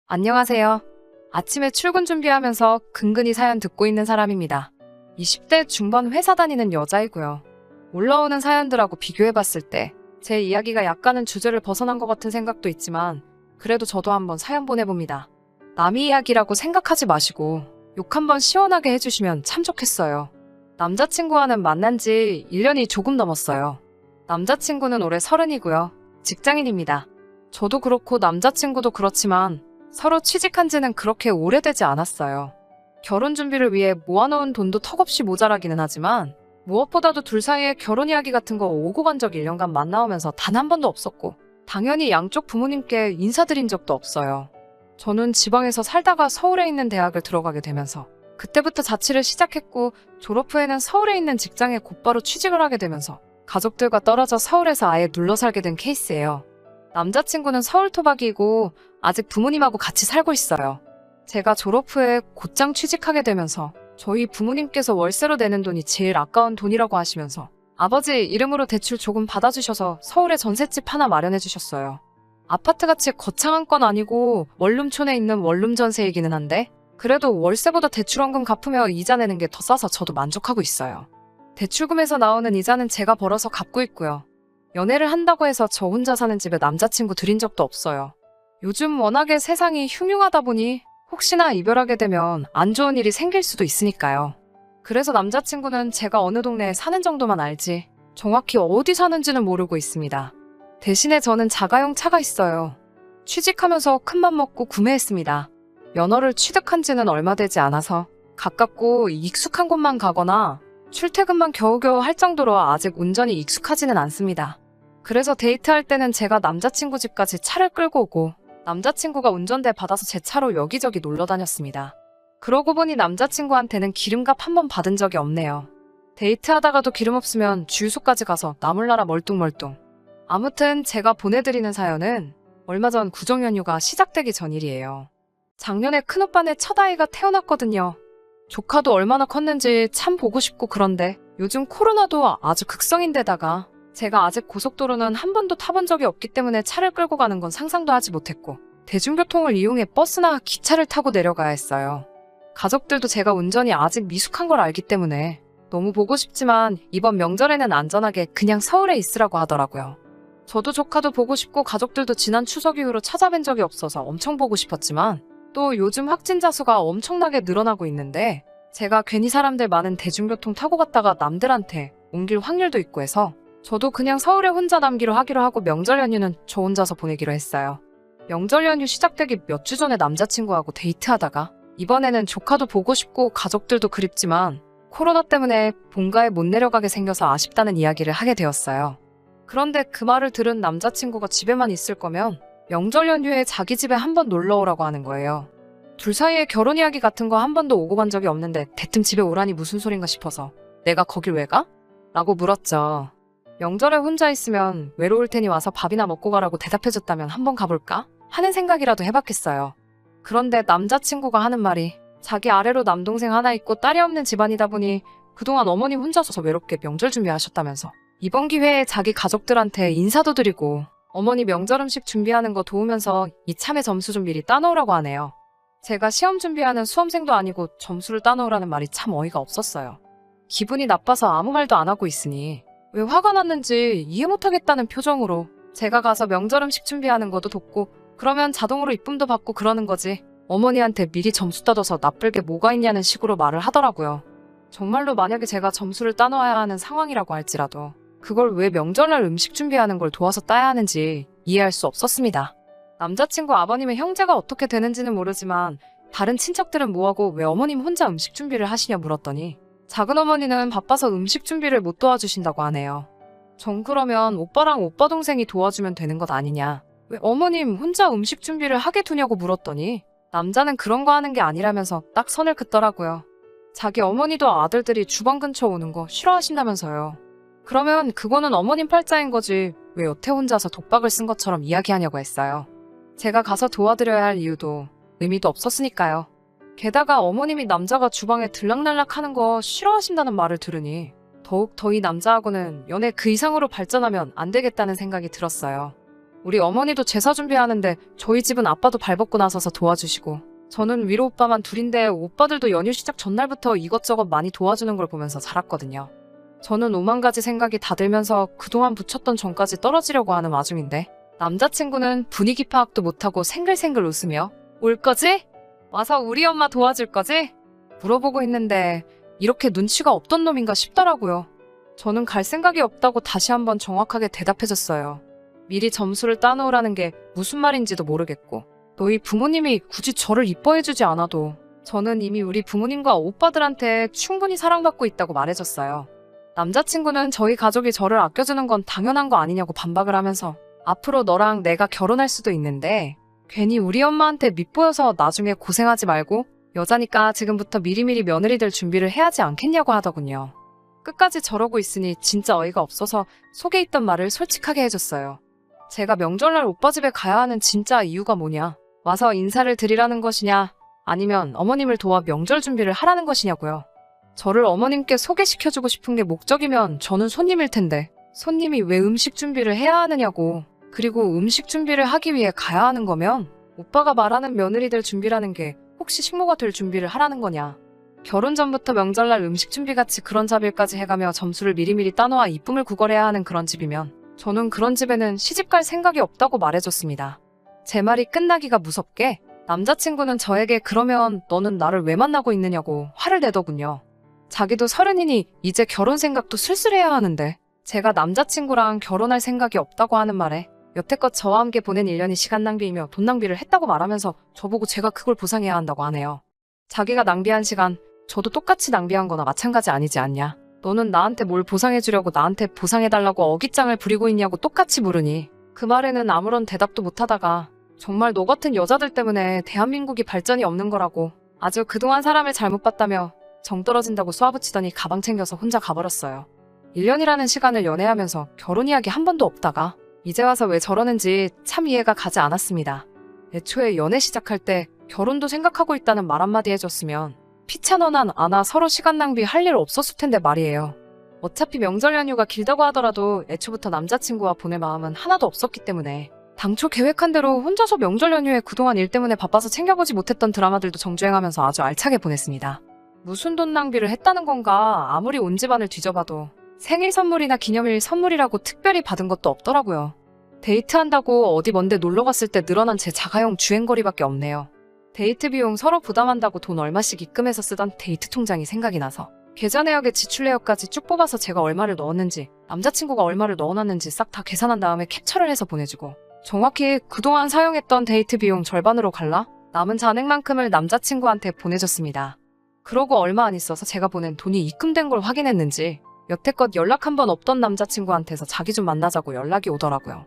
안녕하세요. 아침에 출근 준비하면서 근근히 사연 듣고 있는 사람입니다. 20대 중반 회사 다니는 여자이고요. 올라오는 사연들하고 비교해봤을 때 제 이야기가 약간은 주제를 벗어난 것 같은 생각도 있지만 그래도 저도 한번 사연 보내봅니다. 남의 이야기라고 생각하지 마시고 욕 한번 시원하게 해주시면 참 좋겠어요. 남자친구와는 만난 지 1년이 조금 넘었어요. 남자친구는 올해 30이고요. 직장인입니다. 저도 그렇고 남자친구도 그렇지만 서로 취직한 지는 그렇게 오래되지 않았어요. 결혼 준비를 위해 모아놓은 돈도 턱없이 모자라기는 하지만 무엇보다도 둘 사이에 결혼 이야기 같은 거 오고 간 적 1년간 만나오면서 단 한 번도 없었고 당연히 양쪽 부모님께 인사드린 적도 없어요. 저는 지방에서 살다가 서울에 있는 대학을 들어가게 되면서 그때부터 자취를 시작했고 졸업 후에는 서울에 있는 직장에 곧바로 취직을 하게 되면서 가족들과 떨어져 서울에서 아예 눌러 살게 된 케이스예요. 남자친구는 서울 토박이고 아직 부모님하고 같이 살고 있어요. 제가 졸업 후에 곧장 취직하게 되면서 저희 부모님께서 월세로 내는 돈이 제일 아까운 돈이라고 하시면서 아버지 이름으로 대출 조금 받아주셔서 서울에 전셋집 하나 마련해 주셨어요. 아파트같이 거창한 건 아니고 원룸촌에 있는 원룸 전세이기는 한데 그래도 월세보다 대출원금 갚으며 이자 내는 게 더 싸서 저도 만족하고 있어요. 대출금에서 나오는 이자는 제가 벌어서 갚고 있고요. 연애를 한다고 해서 저 혼자 사는 집에 남자친구 들인 적도 없어요. 요즘 워낙에 세상이 흉흉하다 보니 혹시나 이별하게 되면 안 좋은 일이 생길 수도 있으니까요. 그래서 남자친구는 제가 어느 동네에 사는 정도만 알지 정확히 어디 사는지는 모르고 있습니다. 대신에 저는 자가용 차가 있어요. 취직하면서 큰맘 먹고 구매했습니다. 면허를 취득한 지는 얼마 되지 않아서 가깝고 익숙한 곳만 가거나 출퇴근만 겨우겨우 할 정도로 아직 운전이 익숙하지는 않습니다. 그래서 데이트할 때는 제가 남자친구 집까지 차를 끌고 오고 남자친구가 운전대 받아서 제 차로 여기저기 놀러 다녔습니다. 그러고 보니 남자친구한테는 기름값 한 번 받은 적이 없네요. 데이트하다가도 기름 없으면 주유소까지 가서 나몰라라 멀뚱멀뚱. 아무튼 제가 보내드리는 사연은 얼마 전 구정연휴가 시작되기 전 일이에요. 작년에 큰오빠네 첫 아이가 태어났거든요. 조카도 얼마나 컸는지 참 보고 싶고 그런데 요즘 코로나도 아주 극성인데다가 제가 아직 고속도로는 한 번도 타본 적이 없기 때문에 차를 끌고 가는 건 상상도 하지 못했고 대중교통을 이용해 버스나 기차를 타고 내려가야 했어요. 가족들도 제가 운전이 아직 미숙한 걸 알기 때문에 너무 보고 싶지만 이번 명절에는 안전하게 그냥 서울에 있으라고 하더라고요. 저도 조카도 보고 싶고 가족들도 지난 추석 이후로 찾아뵌 적이 없어서 엄청 보고 싶었지만 또 요즘 확진자 수가 엄청나게 늘어나고 있는데 제가 괜히 사람들 많은 대중교통 타고 갔다가 남들한테 옮길 확률도 있고 해서 저도 그냥 서울에 혼자 남기로 하기로 하고 명절 연휴는 저 혼자서 보내기로 했어요. 명절 연휴 시작되기 몇 주 전에 남자친구하고 데이트하다가 이번에는 조카도 보고 싶고 가족들도 그립지만 코로나 때문에 본가에 못 내려가게 생겨서 아쉽다는 이야기를 하게 되었어요. 그런데 그 말을 들은 남자친구가 집에만 있을 거면 명절 연휴에 자기 집에 한번 놀러 오라고 하는 거예요. 둘 사이에 결혼 이야기 같은 거 한 번도 오고 간 적이 없는데 대뜸 집에 오라니 무슨 소린가 싶어서 내가 거길 왜 가? 라고 물었죠. 명절에 혼자 있으면 외로울 테니 와서 밥이나 먹고 가라고 대답해줬다면 한번 가볼까? 하는 생각이라도 해봤겠어요. 그런데 남자친구가 하는 말이 자기 아래로 남동생 하나 있고 딸이 없는 집안이다 보니 그동안 어머니 혼자서 외롭게 명절 준비하셨다면서 이번 기회에 자기 가족들한테 인사도 드리고 어머니 명절 음식 준비하는 거 도우면서 이참에 점수 좀 미리 따놓으라고 하네요. 제가 시험 준비하는 수험생도 아니고 점수를 따놓으라는 말이 참 어이가 없었어요. 기분이 나빠서 아무 말도 안 하고 있으니 왜 화가 났는지 이해 못하겠다는 표정으로 제가 가서 명절 음식 준비하는 것도 돕고 그러면 자동으로 이쁨도 받고 그러는 거지 어머니한테 미리 점수 따둬서 나쁠 게 뭐가 있냐는 식으로 말을 하더라고요. 정말로 만약에 제가 점수를 따놓아야 하는 상황이라고 할지라도 그걸 왜 명절날 음식 준비하는 걸 도와서 따야 하는지 이해할 수 없었습니다. 남자친구 아버님의 형제가 어떻게 되는지는 모르지만 다른 친척들은 뭐하고 왜 어머님 혼자 음식 준비를 하시냐 물었더니 작은어머니는 바빠서 음식 준비를 못 도와주신다고 하네요. 전 그러면 오빠랑 오빠 동생이 도와주면 되는 것 아니냐 왜 어머님 혼자 음식 준비를 하게 두냐고 물었더니 남자는 그런 거 하는 게 아니라면서 딱 선을 긋더라고요. 자기 어머니도 아들들이 주방 근처 오는 거 싫어하신다면서요. 그러면 그거는 어머님 팔자인 거지 왜 여태 혼자서 독박을 쓴 것처럼 이야기하냐고 했어요. 제가 가서 도와드려야 할 이유도 의미도 없었으니까요. 게다가 어머님이 남자가 주방에 들락날락 하는 거 싫어하신다는 말을 들으니 더욱 더 이 남자하고는 연애 그 이상으로 발전하면 안 되겠다는 생각이 들었어요. 우리 어머니도 제사 준비하는데 저희 집은 아빠도 발벗고 나서서 도와주시고 저는 위로 오빠만 둘인데 오빠들도 연휴 시작 전날부터 이것저것 많이 도와주는 걸 보면서 자랐거든요. 저는 오만 가지 생각이 다 들면서 그동안 붙였던 정까지 떨어지려고 하는 와중인데 남자친구는 분위기 파악도 못하고 생글생글 웃으며 올 거지? 와서 우리 엄마 도와줄 거지? 물어보고 있는데 이렇게 눈치가 없던 놈인가 싶더라고요. 저는 갈 생각이 없다고 다시 한번 정확하게 대답해줬어요. 미리 점수를 따놓으라는 게 무슨 말인지도 모르겠고 너희 부모님이 굳이 저를 이뻐해주지 않아도 저는 이미 우리 부모님과 오빠들한테 충분히 사랑받고 있다고 말해줬어요. 남자친구는 저희 가족이 저를 아껴주는 건 당연한 거 아니냐고 반박을 하면서 앞으로 너랑 내가 결혼할 수도 있는데 괜히 우리 엄마한테 밉보여서 나중에 고생하지 말고 여자니까 지금부터 미리미리 며느리 될 준비를 해야지 않겠냐고 하더군요. 끝까지 저러고 있으니 진짜 어이가 없어서 속에 있던 말을 솔직하게 해줬어요. 제가 명절날 오빠 집에 가야 하는 진짜 이유가 뭐냐? 와서 인사를 드리라는 것이냐? 아니면 어머님을 도와 명절 준비를 하라는 것이냐고요. 저를 어머님께 소개시켜주고 싶은 게 목적이면 저는 손님일 텐데 손님이 왜 음식 준비를 해야 하느냐고. 그리고 음식 준비를 하기 위해 가야 하는 거면 오빠가 말하는 며느리들 준비라는 게 혹시 식모가 될 준비를 하라는 거냐. 결혼 전부터 명절날 음식 준비같이 그런 자빌까지 해가며 점수를 미리미리 따놓아 이쁨을 구걸해야 하는 그런 집이면 저는 그런 집에는 시집갈 생각이 없다고 말해줬습니다. 제 말이 끝나기가 무섭게 남자친구는 저에게 그러면 너는 나를 왜 만나고 있느냐고 화를 내더군요. 자기도 30이니 이제 결혼 생각도 슬슬해야 하는데 제가 남자친구랑 결혼할 생각이 없다고 하는 말에 여태껏 저와 함께 보낸 1년이 시간 낭비이며 돈 낭비를 했다고 말하면서 저보고 제가 그걸 보상해야 한다고 하네요. 자기가 낭비한 시간 저도 똑같이 낭비한 거나 마찬가지 아니지 않냐. 너는 나한테 뭘 보상해주려고 나한테 보상해달라고 어깃장을 부리고 있냐고 똑같이 물으니 그 말에는 아무런 대답도 못하다가 정말 너 같은 여자들 때문에 대한민국이 발전이 없는 거라고 아주 그동안 사람을 잘못 봤다며 정 떨어진다고 쏘아붙이더니 가방 챙겨서 혼자 가버렸어요. 1년이라는 시간을 연애하면서 결혼 이야기 한 번도 없다가 이제 와서 왜 저러는지 참 이해가 가지 않았습니다. 애초에 연애 시작할 때 결혼도 생각하고 있다는 말 한마디 해줬으면 피차너난 아나 서로 시간 낭비 할 일 없었을 텐데 말이에요. 어차피 명절 연휴가 길다고 하더라도 애초부터 남자친구와 보낼 마음은 하나도 없었기 때문에 당초 계획한 대로 혼자서 명절 연휴에 그동안 일 때문에 바빠서 챙겨보지 못했던 드라마들도 정주행하면서 아주 알차게 보냈습니다. 무슨 돈 낭비를 했다는 건가 아무리 온 집안을 뒤져봐도 생일 선물이나 기념일 선물이라고 특별히 받은 것도 없더라고요. 데이트한다고 어디 먼데 놀러 갔을 때 늘어난 제 자가용 주행거리밖에 없네요. 데이트 비용 서로 부담한다고 돈 얼마씩 입금해서 쓰던 데이트 통장이 생각이 나서 계좌 내역에 지출 내역까지 쭉 뽑아서 제가 얼마를 넣었는지 남자친구가 얼마를 넣어놨는지 싹 다 계산한 다음에 캡처를 해서 보내주고 정확히 그동안 사용했던 데이트 비용 절반으로 갈라 남은 잔액만큼을 남자친구한테 보내줬습니다. 그러고 얼마 안 있어서 제가 보낸 돈이 입금된 걸 확인했는지 여태껏 연락 한 번 없던 남자친구한테서 자기 좀 만나자고 연락이 오더라고요.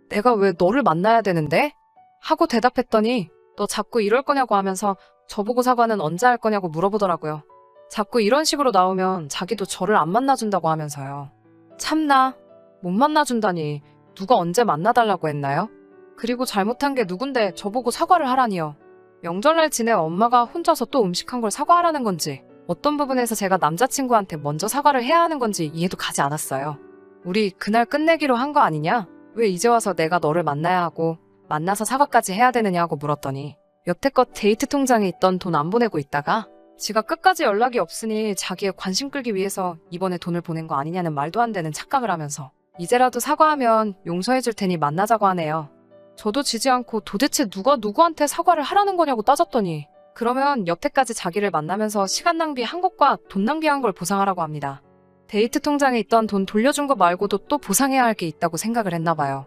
내가 왜 너를 만나야 되는데? 하고 대답했더니 너 자꾸 이럴 거냐고 하면서 저보고 사과는 언제 할 거냐고 물어보더라고요. 자꾸 이런 식으로 나오면 자기도 저를 안 만나준다고 하면서요. 참나, 못 만나준다니 누가 언제 만나달라고 했나요? 그리고 잘못한 게 누군데 저보고 사과를 하라니요. 명절날 지내 엄마가 혼자서 또 음식한 걸 사과하라는 건지 어떤 부분에서 제가 남자친구한테 먼저 사과를 해야 하는 건지 이해도 가지 않았어요. 우리 그날 끝내기로 한 거 아니냐? 왜 이제 와서 내가 너를 만나야 하고 만나서 사과까지 해야 되느냐고 물었더니 여태껏 데이트 통장에 있던 돈 안 보내고 있다가 지가 끝까지 연락이 없으니 자기의 관심 끌기 위해서 이번에 돈을 보낸 거 아니냐는 말도 안 되는 착각을 하면서 이제라도 사과하면 용서해 줄 테니 만나자고 하네요. 저도 지지 않고 도대체 누가 누구한테 사과를 하라는 거냐고 따졌더니 그러면 여태까지 자기를 만나면서 시간 낭비한 것과 돈 낭비한 걸 보상하라고 합니다. 데이트 통장에 있던 돈 돌려준 거 말고도 또 보상해야 할 게 있다고 생각을 했나 봐요.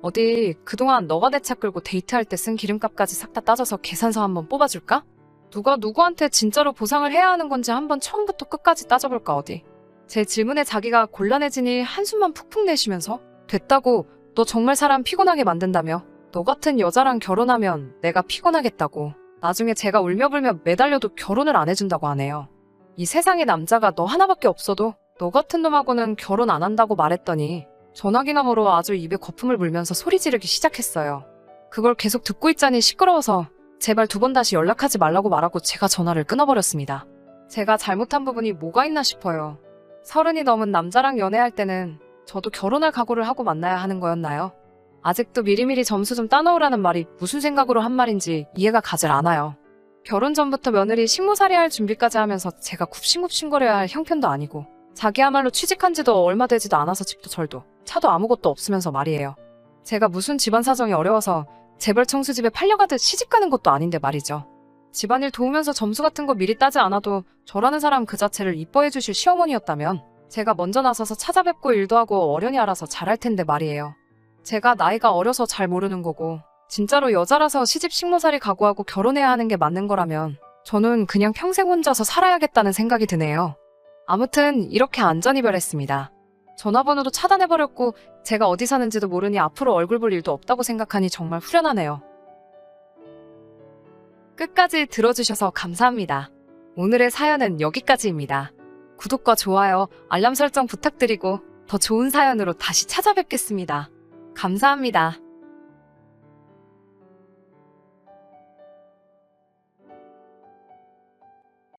어디 그동안 너가 내 차 끌고 데이트할 때 쓴 기름값까지 싹 다 따져서 계산서 한번 뽑아줄까? 누가 누구한테 진짜로 보상을 해야 하는 건지 한번 처음부터 끝까지 따져볼까 어디. 제 질문에 자기가 곤란해지니 한숨만 푹푹 내쉬면서 됐다고 너 정말 사람 피곤하게 만든다며 너 같은 여자랑 결혼하면 내가 피곤하겠다고 나중에 제가 울며불며 매달려도 결혼을 안 해준다고 하네요. 이 세상에 남자가 너 하나밖에 없어도 너 같은 놈하고는 결혼 안 한다고 말했더니 전화기 너머로 아주 입에 거품을 물면서 소리 지르기 시작했어요. 그걸 계속 듣고 있자니 시끄러워서 제발 2번 다시 연락하지 말라고 말하고 제가 전화를 끊어버렸습니다. 제가 잘못한 부분이 뭐가 있나 싶어요. 30이 넘은 남자랑 연애할 때는 저도 결혼할 각오를 하고 만나야 하는 거였나요? 아직도 미리미리 점수 좀 따놓으라는 말이 무슨 생각으로 한 말인지 이해가 가질 않아요. 결혼 전부터 며느리 식모살이 할 준비까지 하면서 제가 굽신굽신거려야 할 형편도 아니고 자기야말로 취직한 지도 얼마 되지도 않아서 집도 절도 차도 아무것도 없으면서 말이에요. 제가 무슨 집안 사정이 어려워서 재벌 청수집에 팔려가듯 시집가는 것도 아닌데 말이죠. 집안일 도우면서 점수 같은 거 미리 따지 않아도 저라는 사람 그 자체를 이뻐해 주실 시어머니였다면 제가 먼저 나서서 찾아뵙고 일도 하고 어련히 알아서 잘할 텐데 말이에요. 제가 나이가 어려서 잘 모르는 거고 진짜로 여자라서 시집 식모살이 각오하고 결혼해야 하는 게 맞는 거라면 저는 그냥 평생 혼자서 살아야겠다는 생각이 드네요. 아무튼 이렇게 안전이별했습니다. 전화번호도 차단해버렸고 제가 어디 사는지도 모르니 앞으로 얼굴 볼 일도 없다고 생각하니 정말 후련하네요. 끝까지 들어주셔서 감사합니다. 오늘의 사연은 여기까지입니다. 구독과 좋아요, 알람 설정 부탁드리고 더 좋은 사연으로 다시 찾아뵙겠습니다. 감사합니다.